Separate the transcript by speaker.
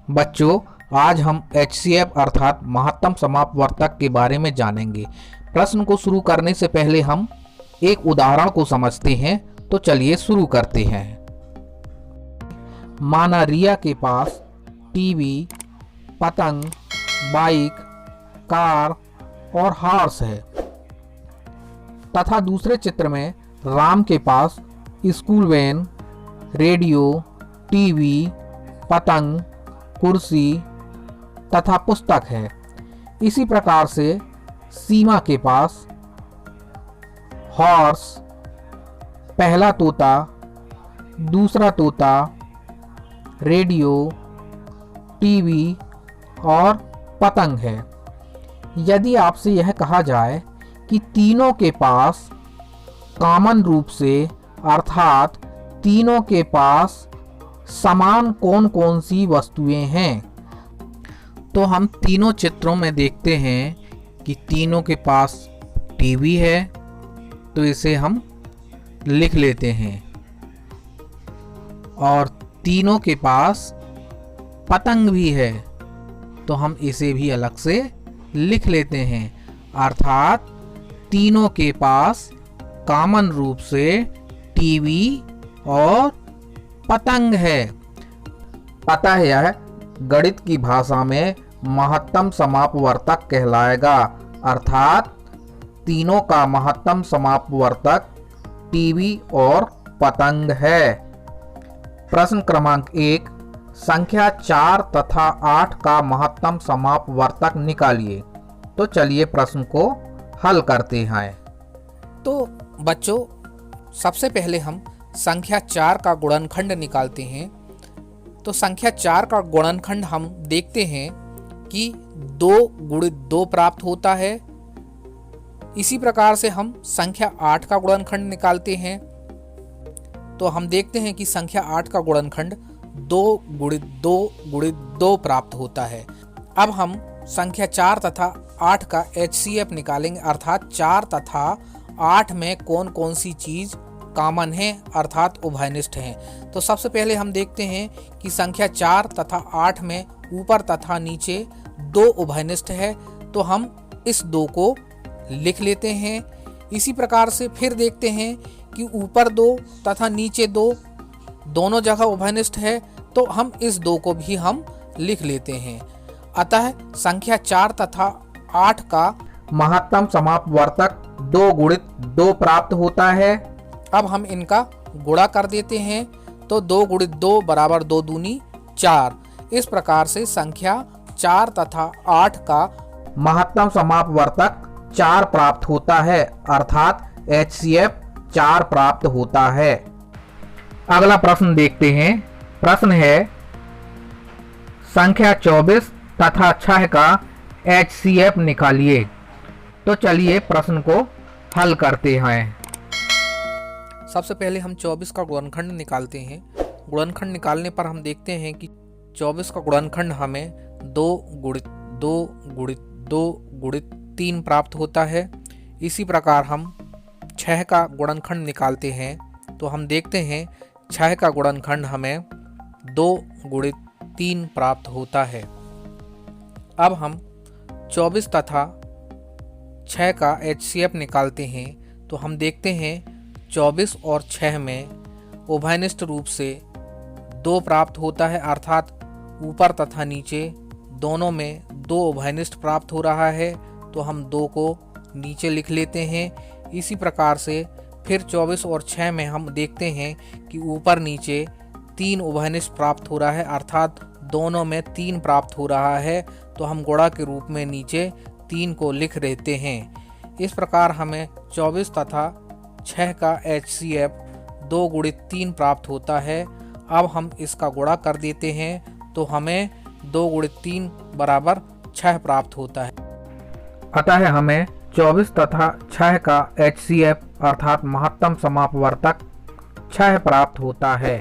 Speaker 1: बच्चों, आज हम HCF अर्थात महत्तम समापवर्तक के बारे में जानेंगे। प्रश्न को शुरू करने से पहले हम एक उदाहरण को समझते हैं। तो चलिए शुरू करते हैं। माना रिया के पास टीवी, पतंग, बाइक, कार और हॉर्स है तथा दूसरे चित्र में राम के पास स्कूल वैन, रेडियो, टीवी, पतंग, कुर्सी तथा पुस्तक है। इसी प्रकार से सीमा के पास हॉर्स, पहला तोता, दूसरा तोता, रेडियो, टीवी और पतंग है। यदि आपसे यह कहा जाए कि तीनों के पास कॉमन रूप से अर्थात तीनों के पास समान कौन कौन सी वस्तुएं हैं, तो हम तीनों चित्रों में देखते हैं कि तीनों के पास टीवी है, तो इसे हम लिख लेते हैं। और तीनों के पास पतंग भी है, तो हम इसे भी अलग से लिख लेते हैं। अर्थात तीनों के पास कॉमन रूप से टीवी और पतंग है। अतः यह गणित की भाषा में महत्तम समापवर्तक कहलाएगा। अर्थात तीनों का महत्तम समापवर्तक टीवी और पतंग है। प्रश्न क्रमांक 1, संख्या 4 तथा 8 का महत्तम समापवर्तक निकालिए। तो चलिए प्रश्न को हल करते हैं।
Speaker 2: तो बच्चों, सबसे पहले हम संख्या 4 का गुणनखंड निकालते हैं। तो संख्या 4 का गुणनखंड हम देखते हैं कि 2 गुणित 2 प्राप्त होता है। इसी प्रकार से हम संख्या 8 का गुणनखंड निकालते हैं। तो हम देखते हैं कि संख्या 8 का गुणनखंड 2 गुणित 2 गुणित 2 प्राप्त होता है। अब हम संख्या 4 तथा 8 का HCF निकालेंगे। अर्थात 4 तथा 8 में कौन कौन सी चीज कॉमन है अर्थात उभयनिष्ठ हैं। तो सबसे पहले हम देखते हैं कि संख्या 4 तथा 8 में ऊपर तथा नीचे 2 उभयनिष्ठ है, तो हम इस 2 को लिख लेते हैं। इसी प्रकार से फिर देखते हैं कि ऊपर 2 तथा नीचे 2 दोनों जगह उभयनिष्ठ है, तो हम इस 2 को भी हम लिख लेते हैं। अतः संख्या 4 तथा 8 का
Speaker 1: महत्तम समापवर्तक 2 गुणित 2 प्राप्त होता है।
Speaker 2: अब हम इनका गुणा कर देते हैं। तो 2 गुणित 2 बराबर 2 दूनी 4। इस प्रकार से संख्या 4 तथा 8 का
Speaker 1: महत्तम समापवर्तक 4 प्राप्त होता है। अर्थात HCF 4 प्राप्त होता है। अगला प्रश्न देखते हैं। प्रश्न है संख्या 24 तथा 6 का HCF निकालिए। तो चलिए प्रश्न को हल करते हैं।
Speaker 2: सबसे पहले हम 24 का गुणनखंड निकालते हैं। गुणनखंड निकालने पर हम देखते हैं कि 24 का गुणनखंड हमें 2 गुणित 2 गुणित 2 गुणित 3 प्राप्त होता है। इसी प्रकार हम 6 का गुणनखंड निकालते हैं। तो हम देखते हैं 6 का गुणनखंड हमें 2 गुणित 3 प्राप्त होता है। अब हम 24 तथा 6 का HCF निकालते हैं। तो हम देखते हैं 24 और 6 में उभयनिष्ठ रूप से 2 प्राप्त होता है। अर्थात ऊपर तथा नीचे दोनों में 2 उभयनिष्ठ प्राप्त हो रहा है, तो हम 2 को नीचे लिख लेते हैं। इसी प्रकार से फिर 24 और 6 में हम देखते हैं कि ऊपर नीचे 3 उभयनिष्ठ प्राप्त हो रहा है। अर्थात दोनों में 3 प्राप्त हो रहा है, तो हम गुणा के रूप में नीचे 3 को लिख देते हैं। इस प्रकार हमें 24 तथा 6 का HCF 2 गुणित 3 प्राप्त होता है। अब हम इसका गुणा कर देते हैं, तो हमें 2 गुणित 3 बराबर 6 प्राप्त होता है।
Speaker 1: अतः हमें 24 तथा 6 का HCF अर्थात महत्तम समापवर्तक 6 प्राप्त होता है।